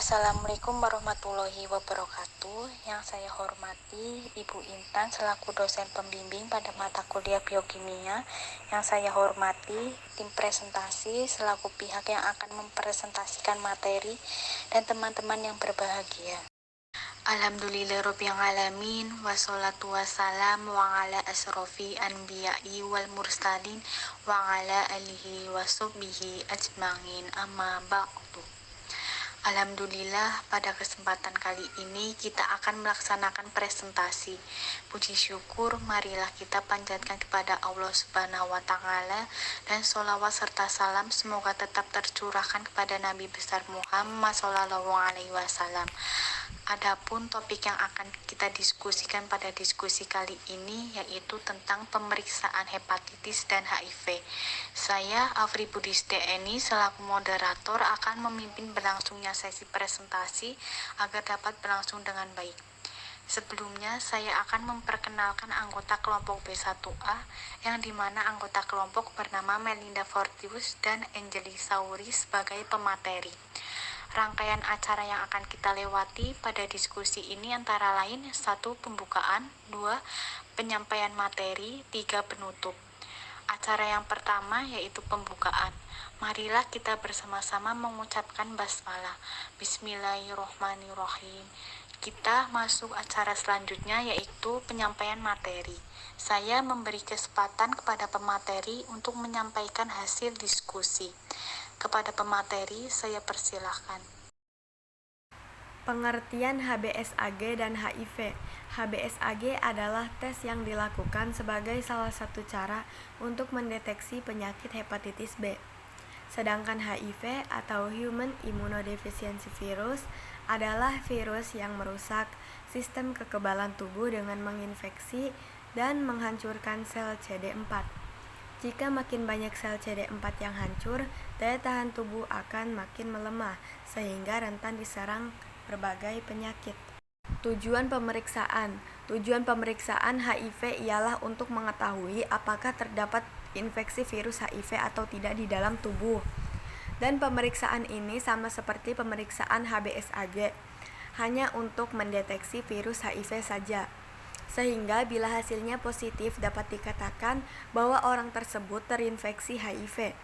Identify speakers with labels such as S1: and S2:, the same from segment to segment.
S1: Assalamualaikum warahmatullahi wabarakatuh. Yang saya hormati Ibu Intan selaku dosen pembimbing pada mata kuliah biokimia. Yang saya hormati tim presentasi selaku pihak yang akan mempresentasikan materi dan teman-teman yang berbahagia. Alhamdulillahirabbil alamin wassalatu wassalam wa ala asrofi anbiya'i wal mursalin wa ala alihi wasubbihi ajma'in amma ba'du. Alhamdulillah, pada kesempatan kali ini kita akan melaksanakan presentasi. Puji syukur, marilah kita panjatkan kepada Allah Subhanahu wa Ta'ala, dan sholawat serta salam semoga tetap tercurahkan kepada Nabi besar Muhammad Sallallahu Alaihi Wasallam. Adapun topik yang akan kita diskusikan pada diskusi kali ini yaitu tentang pemeriksaan hepatitis dan HIV. Saya, Afri Budisteni, selaku moderator akan memimpin berlangsungnya sesi presentasi agar dapat berlangsung dengan baik. Sebelumnya, saya akan memperkenalkan anggota kelompok B1A, yang dimana anggota kelompok bernama Melinda Fortius dan Angeli Sauri sebagai pemateri. Rangkaian acara yang akan kita lewati pada diskusi ini antara lain 1. Pembukaan, 2. Penyampaian materi, 3. Penutup. Acara yang pertama yaitu pembukaan. Marilah kita bersama-sama mengucapkan basmalah. Bismillahirrohmanirrohim. Kita masuk acara selanjutnya yaitu penyampaian materi. Saya memberi kesempatan kepada pemateri untuk menyampaikan hasil diskusi. Kepada pemateri, saya persilahkan.
S2: Pengertian HBsAg dan HIV. HBsAg adalah tes yang dilakukan sebagai salah satu cara untuk mendeteksi penyakit hepatitis B. Sedangkan HIV atau Human Immunodeficiency Virus adalah virus yang merusak sistem kekebalan tubuh dengan menginfeksi dan menghancurkan sel CD4. Jika makin banyak sel CD4 yang hancur, daya tahan tubuh akan makin melemah sehingga rentan diserang berbagai penyakit. Tujuan pemeriksaan HIV ialah untuk mengetahui apakah terdapat infeksi virus HIV atau tidak di dalam tubuh. Dan pemeriksaan ini sama seperti pemeriksaan HBsAg, hanya untuk mendeteksi virus HIV saja. Sehingga bila hasilnya positif dapat dikatakan bahwa orang tersebut terinfeksi HIV.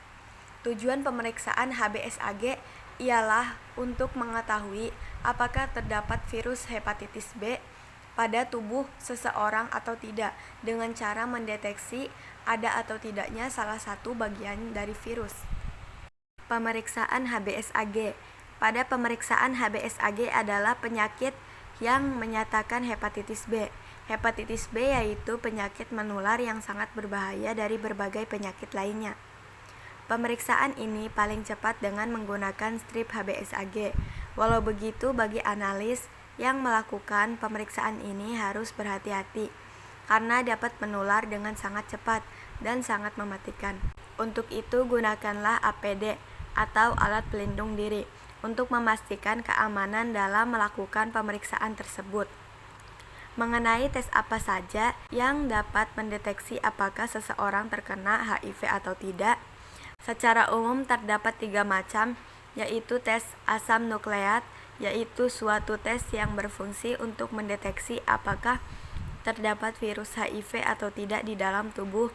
S2: Tujuan pemeriksaan HBsAg ialah untuk mengetahui apakah terdapat virus hepatitis B pada tubuh seseorang atau tidak dengan cara mendeteksi ada atau tidaknya salah satu bagian dari virus. Pemeriksaan HBsAg. Pada pemeriksaan HBsAg adalah penyakit yang menyatakan hepatitis B. Hepatitis B yaitu penyakit menular yang sangat berbahaya dari berbagai penyakit lainnya. Pemeriksaan ini paling cepat dengan menggunakan strip HBsAg. Walau begitu, bagi analis yang melakukan pemeriksaan ini harus berhati-hati karena dapat menular dengan sangat cepat dan sangat mematikan. Untuk itu, gunakanlah APD atau alat pelindung diri untuk memastikan keamanan dalam melakukan pemeriksaan tersebut. Mengenai tes apa saja yang dapat mendeteksi apakah seseorang terkena HIV atau tidak, secara umum terdapat 3 macam, yaitu tes asam nukleat, yaitu suatu tes yang berfungsi untuk mendeteksi apakah terdapat virus HIV atau tidak di dalam tubuh.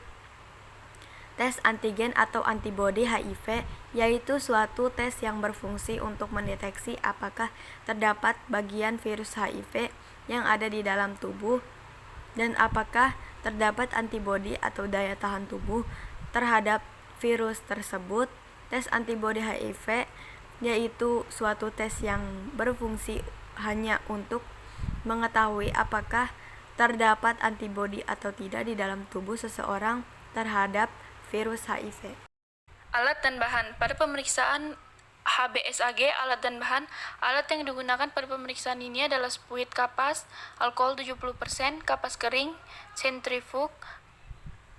S2: Tes antigen atau antibodi HIV, yaitu suatu tes yang berfungsi untuk mendeteksi apakah terdapat bagian virus HIV yang ada di dalam tubuh dan apakah terdapat antibodi atau daya tahan tubuh terhadap virus tersebut. Tes antibodi HIV yaitu suatu tes yang berfungsi hanya untuk mengetahui apakah terdapat antibodi atau tidak di dalam tubuh seseorang terhadap virus HIV.
S3: Alat dan bahan. Pada pemeriksaan HBsAg, alat dan bahan. Alat yang digunakan pada pemeriksaan ini adalah spuit kapas, alkohol 70%, kapas kering, sentrifug,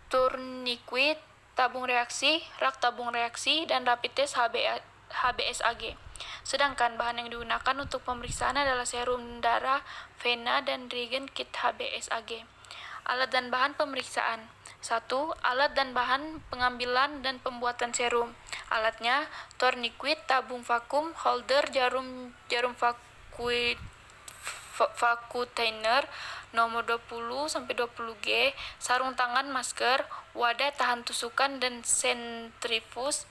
S3: tourniquet, tabung reaksi, rak tabung reaksi, dan rapid test HBsAg. Sedangkan bahan yang digunakan untuk pemeriksaan adalah serum darah, vena, dan reagen kit HBsAg. Alat dan bahan pemeriksaan. 1. Alat dan bahan pengambilan dan pembuatan serum. Alatnya tourniquet, tabung vakum, holder, jarum vacuuminer nomor 20-20G, sarung tangan, masker, wadah tahan tusukan, dan sentrifuge.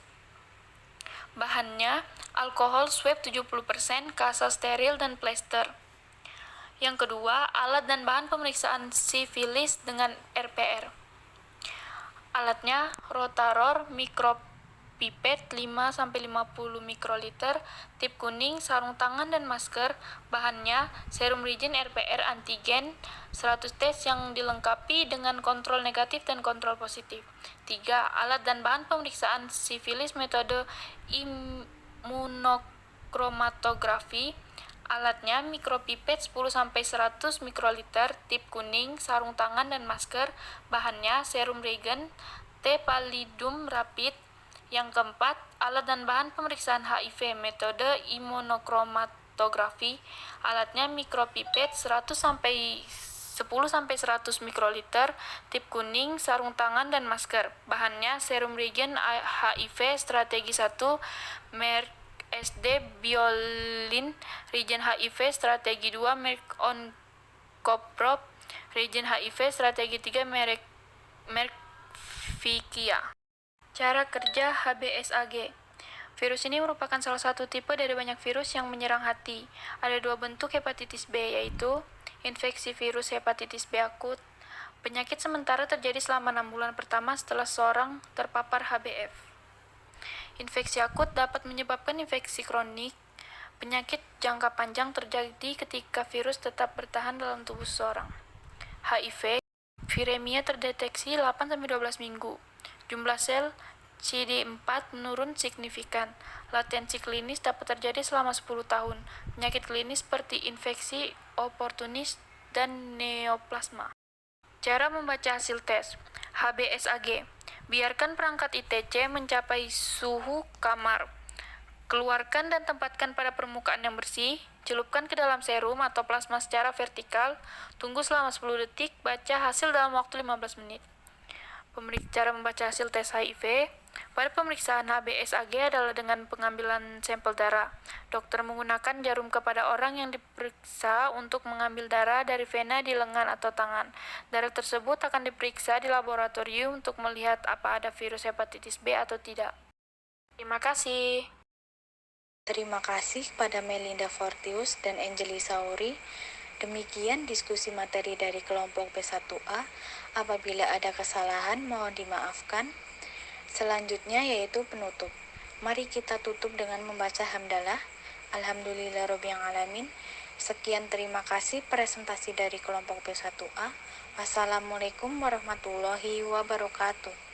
S3: Bahannya alkohol swab 70%, kasa steril, dan plester. Yang kedua, alat dan bahan pemeriksaan sifilis dengan RPR. Alatnya rotaror, mikropipet 5-50 mikroliter, tip kuning, sarung tangan, dan masker. Bahannya serum reagent RPR antigen 100 tes yang dilengkapi dengan kontrol negatif dan kontrol positif. 3. Alat dan bahan pemeriksaan sifilis metode imunokromatografi. Alatnya mikropipet 10-100 mikroliter, tip kuning, sarung tangan, dan masker. Bahannya serum reagent T. pallidum rapid. Yang keempat, alat dan bahan pemeriksaan HIV metode imunokromatografi. Alatnya mikropipet 10-100 mikroliter, tip kuning, sarung tangan, dan masker. Bahannya serum reagent HIV strategi 1 merek SD Biolin, reagent HIV strategi 2 merek Oncoprop, reagent HIV strategi 3 merek Vikia. Cara kerja HBsAg. Virus ini merupakan salah satu tipe dari banyak virus yang menyerang hati. Ada 2 bentuk hepatitis B, yaitu infeksi virus hepatitis B akut. Penyakit sementara terjadi selama 6 bulan pertama setelah seorang terpapar HBV. Infeksi akut dapat menyebabkan infeksi kronik. Penyakit jangka panjang terjadi ketika virus tetap bertahan dalam tubuh seseorang. HIV, viremia terdeteksi 8-12 minggu. Jumlah sel CD4 menurun signifikan. Latensi klinis dapat terjadi selama 10 tahun. Penyakit klinis seperti infeksi oportunis dan neoplasma. Cara membaca hasil tes HBsAg. Biarkan perangkat ITC mencapai suhu kamar. Keluarkan dan tempatkan pada permukaan yang bersih. Celupkan ke dalam serum atau plasma secara vertikal. Tunggu selama 10 detik. Baca hasil dalam waktu 15 menit. Cara membaca hasil tes HIV pada pemeriksaan HBsAg adalah dengan pengambilan sampel darah. Dokter menggunakan jarum kepada orang yang diperiksa untuk mengambil darah dari vena di lengan atau tangan. Darah tersebut akan diperiksa di laboratorium untuk melihat apa ada virus hepatitis B atau tidak. Terima kasih.
S1: Terima kasih kepada Melinda Fortius dan Angeli Sauri. Demikian diskusi materi dari kelompok P1A. Apabila ada kesalahan, mohon dimaafkan. Selanjutnya yaitu penutup. Mari kita tutup dengan membaca hamdalah. Alhamdulillahirabbil alamin. Sekian, terima kasih presentasi dari kelompok P1A. Wassalamualaikum warahmatullahi wabarakatuh.